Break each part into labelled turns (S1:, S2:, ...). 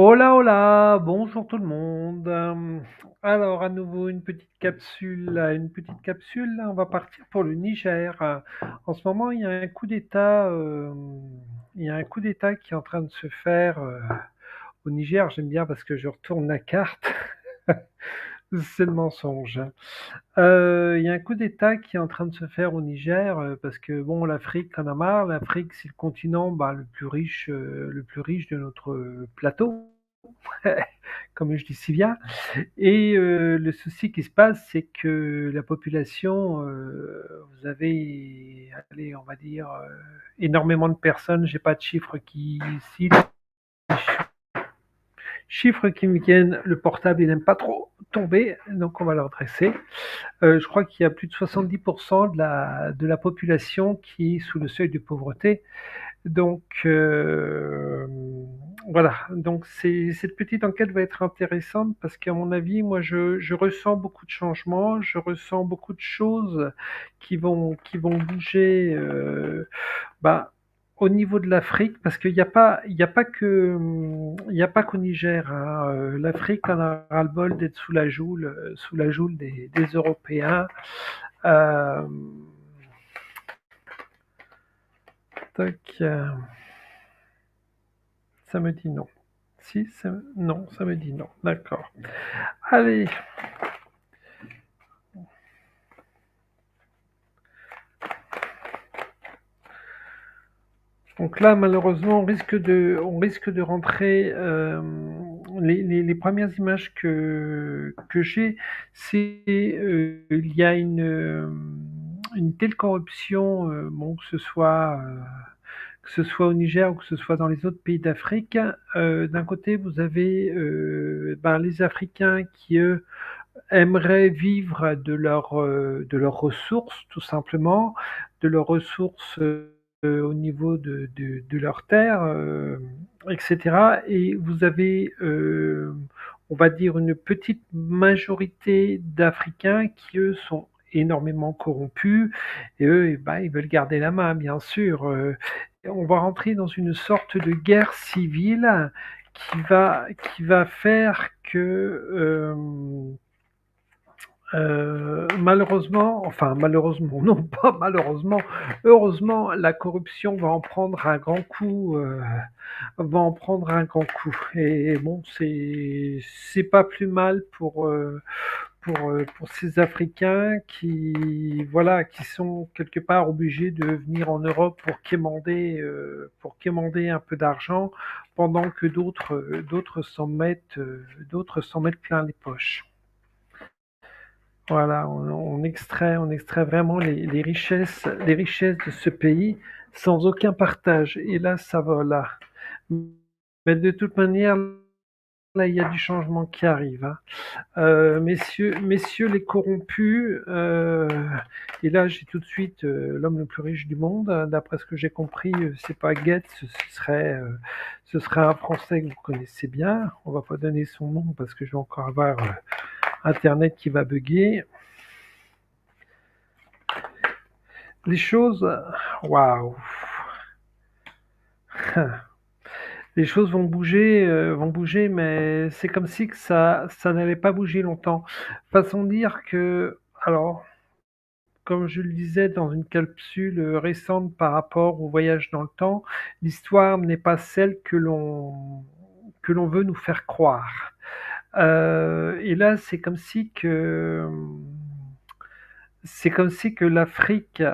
S1: Hola, hola, bonjour tout le monde. Alors à nouveau une petite capsule. Là, on va partir pour le Niger. En ce moment, il y a un coup d'État, il y a un coup d'État qui est en train de se faire au Niger. J'aime bien parce que je retourne la carte. C'est le mensonge. Il y a un coup d'État qui est en train de se faire au Niger parce que bon, l'Afrique en a marre. L'Afrique, c'est le continent le plus riche de notre plateau. Comme je dis si bien. Et le souci qui se passe, c'est que la population, vous avez, allez, on va dire, énormément de personnes. J'ai pas de chiffres qui ici, les chiffres qui me viennent, le portable, il n'aime pas trop tomber, donc on va le redresser. Je crois qu'il y a plus de 70% de la population qui est sous le seuil de pauvreté. Donc voilà, donc cette petite enquête va être intéressante parce qu'à mon avis, moi je ressens beaucoup de changements, je ressens beaucoup de choses qui vont bouger bah, au niveau de l'Afrique, parce qu'il y a pas que, il y a pas qu'au Niger, hein, l'Afrique en a ras-le-bol d'être sous la joule des Européens. Euh, tac, ça me dit non. Si, non, ça me dit non. D'accord. Allez, donc là, malheureusement, on risque de rentrer. Les premières images que j'ai, c'est il y a une telle corruption, bon, que ce soit au Niger ou que ce soit dans les autres pays d'Afrique. D'un côté, vous avez ben, les Africains qui, eux, aimeraient vivre de leurs ressources, tout simplement, de leurs ressources au niveau de leurs terres, etc. Et vous avez, on va dire, une petite majorité d'Africains qui, eux, sont énormément corrompus et eux, eh ben, ils veulent garder la main, bien sûr. On va rentrer dans une sorte de guerre civile qui va faire que malheureusement, enfin malheureusement, non pas malheureusement, heureusement, la corruption va en prendre un grand coup, va en prendre un grand coup. Et bon, c'est pas plus mal pour ces Africains qui, voilà, qui sont quelque part obligés de venir en Europe pour quémander un peu d'argent, pendant que d'autres s'en mettent plein les poches. Voilà, on extrait vraiment les richesses de ce pays sans aucun partage. Et là, ça va là. Mais de toute manière, là, il y a du changement qui arrive, hein. Messieurs les corrompus, et là, j'ai tout de suite l'homme le plus riche du monde. D'après ce que j'ai compris, c'est pas Gates, ce serait un Français que vous connaissez bien. On va pas donner son nom parce que je vais encore avoir Internet qui va bugger. Les choses, waouh, les choses vont bouger, mais c'est comme si que ça n'allait pas bouger longtemps. Façon de dire que, alors, comme je le disais dans une capsule récente par rapport au voyage dans le temps, l'histoire n'est pas celle que l'on veut nous faire croire. Et là, c'est comme si que l'Afrique,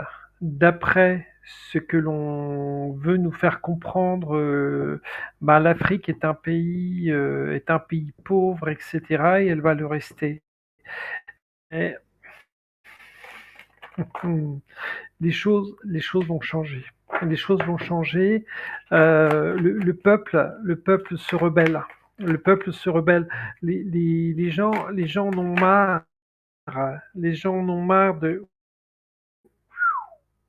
S1: d'après ce que l'on veut nous faire comprendre, bah, l'Afrique est un pays pauvre, etc., et elle va le rester. Et, les choses vont changer. Les choses vont changer. Le peuple se rebelle. Le peuple se rebelle. Les gens en ont marre. Les gens en ont marre de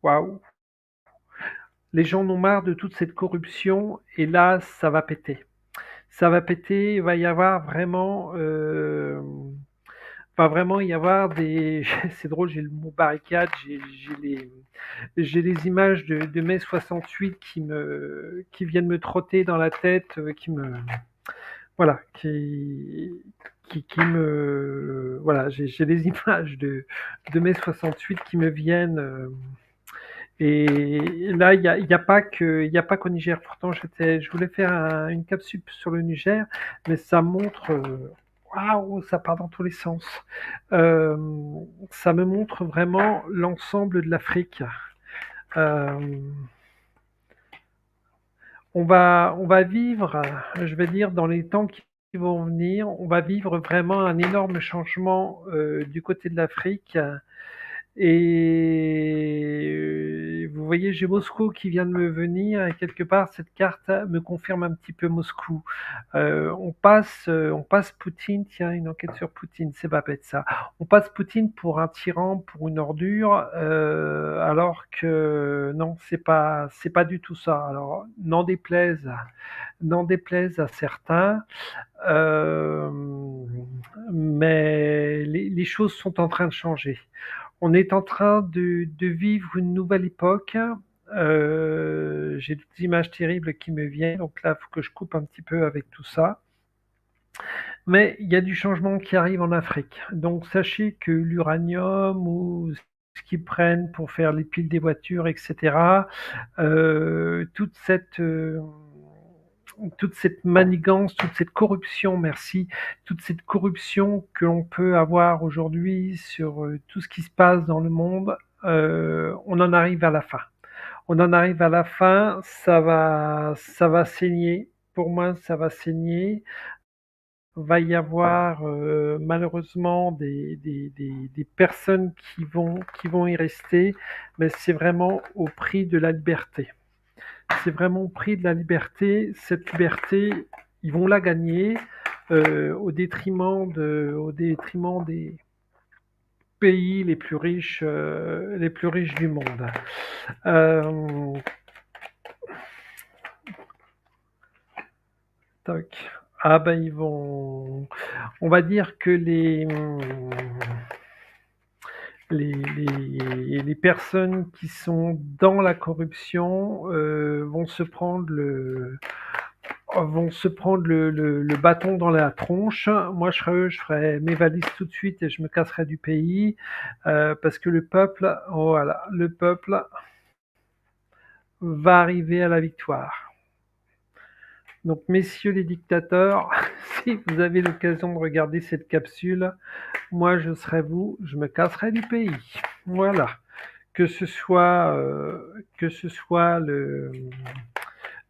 S1: waouh. Les gens en ont marre de toute cette corruption et là, ça va péter. Ça va péter, il va y avoir vraiment, va vraiment y avoir des. C'est drôle, j'ai le mot barricade, j'ai les images de mai 68 qui viennent me trotter dans la tête, qui me, voilà, qui me, voilà, j'ai des images de mai 68 qui me viennent. Et là, il y a pas que, il y a pas qu'au Niger. Pourtant, je voulais faire une capsule sur le Niger, mais ça montre, waouh, ça part dans tous les sens. Euh, Ça me montre vraiment l'ensemble de l'Afrique. Euh, on va vivre, je vais dire, dans les temps qui vont venir, on va vivre vraiment un énorme changement du côté de l'Afrique. Et vous voyez, j'ai Moscou qui vient de me venir, et quelque part, cette carte me confirme un petit peu Moscou. On passe Poutine, tiens, une enquête sur Poutine, c'est pas bête ça. On passe Poutine pour un tyran, pour une ordure, alors que non, c'est pas du tout ça. Alors, n'en déplaise à certains, euh, mais les choses sont en train de changer. On est en train de vivre une nouvelle époque. J'ai des images terribles qui me viennent, donc là, il faut que je coupe un petit peu avec tout ça. Mais il y a du changement qui arrive en Afrique. Donc sachez que l'uranium ou ce qu'ils prennent pour faire les piles des voitures, etc., euh, toute cette, euh, toute cette manigance, toute cette corruption, merci, toute cette corruption que l'on peut avoir aujourd'hui sur tout ce qui se passe dans le monde, on en arrive à la fin. On en arrive à la fin, ça va saigner. Pour moi, ça va saigner. Va y avoir malheureusement des personnes qui vont y rester, mais c'est vraiment au prix de la liberté. C'est vraiment au prix de la liberté. Cette liberté, ils vont la gagner au détriment des pays les plus riches du monde. Euh, Tac. Ah ben ils vont. On va dire que les personnes qui sont dans la corruption vont se prendre le bâton dans la tronche. Moi, je ferais mes valises tout de suite et je me casserais du pays parce que le peuple, voilà, le peuple va arriver à la victoire. Donc, messieurs les dictateurs, si vous avez l'occasion de regarder cette capsule, moi, je serais vous, je me casserais du pays. Voilà. Que ce soit le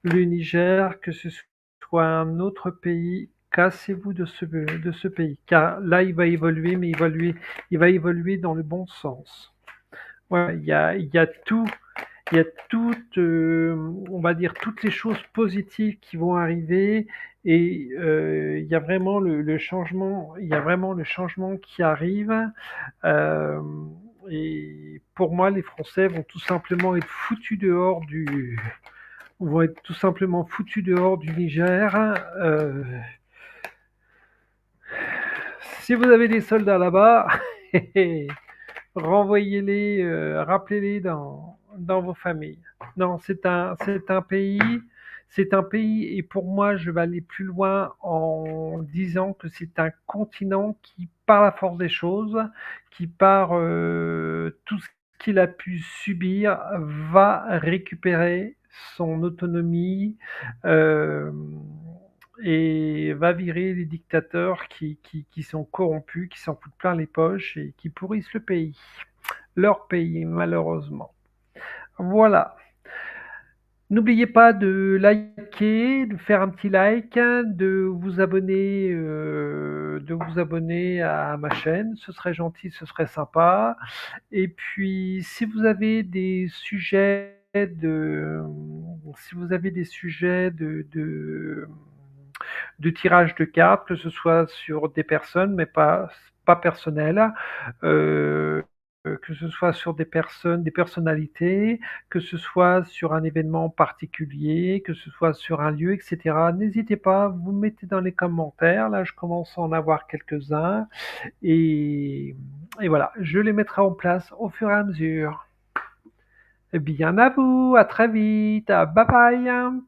S1: Niger, que ce soit un autre pays, cassez-vous de ce pays. Car là, il va évoluer, mais il va évoluer dans le bon sens. Voilà, il y a tout, il y a toutes, on va dire, toutes les choses positives qui vont arriver et il y a vraiment le changement, il y a vraiment le changement qui arrive. Euh, et pour moi, les Français vont tout simplement être foutus dehors vont être tout simplement foutus dehors du Niger. Si vous avez des soldats là-bas, renvoyez-les, rappelez-les dans vos familles. Non, c'est un pays, et pour moi, je vais aller plus loin en disant que c'est un continent qui, par la force des choses, qui par tout ce qu'il a pu subir, va récupérer son autonomie et va virer les dictateurs qui sont corrompus, qui s'en foutent plein les poches et qui pourrissent le pays. Leur pays, malheureusement. Voilà. N'oubliez pas de liker, de faire un petit like, de vous abonner à ma chaîne. Ce serait gentil, ce serait sympa. Et puis, si vous avez des sujets de tirage de cartes, que ce soit sur des personnes, mais pas personnelles, euh, que ce soit sur des personnes, des personnalités, que ce soit sur un événement particulier, que ce soit sur un lieu, etc. N'hésitez pas, vous mettez dans les commentaires. Là, je commence à en avoir quelques-uns. Et, et voilà, je les mettrai en place au fur et à mesure. Bien à vous, à très vite, bye bye.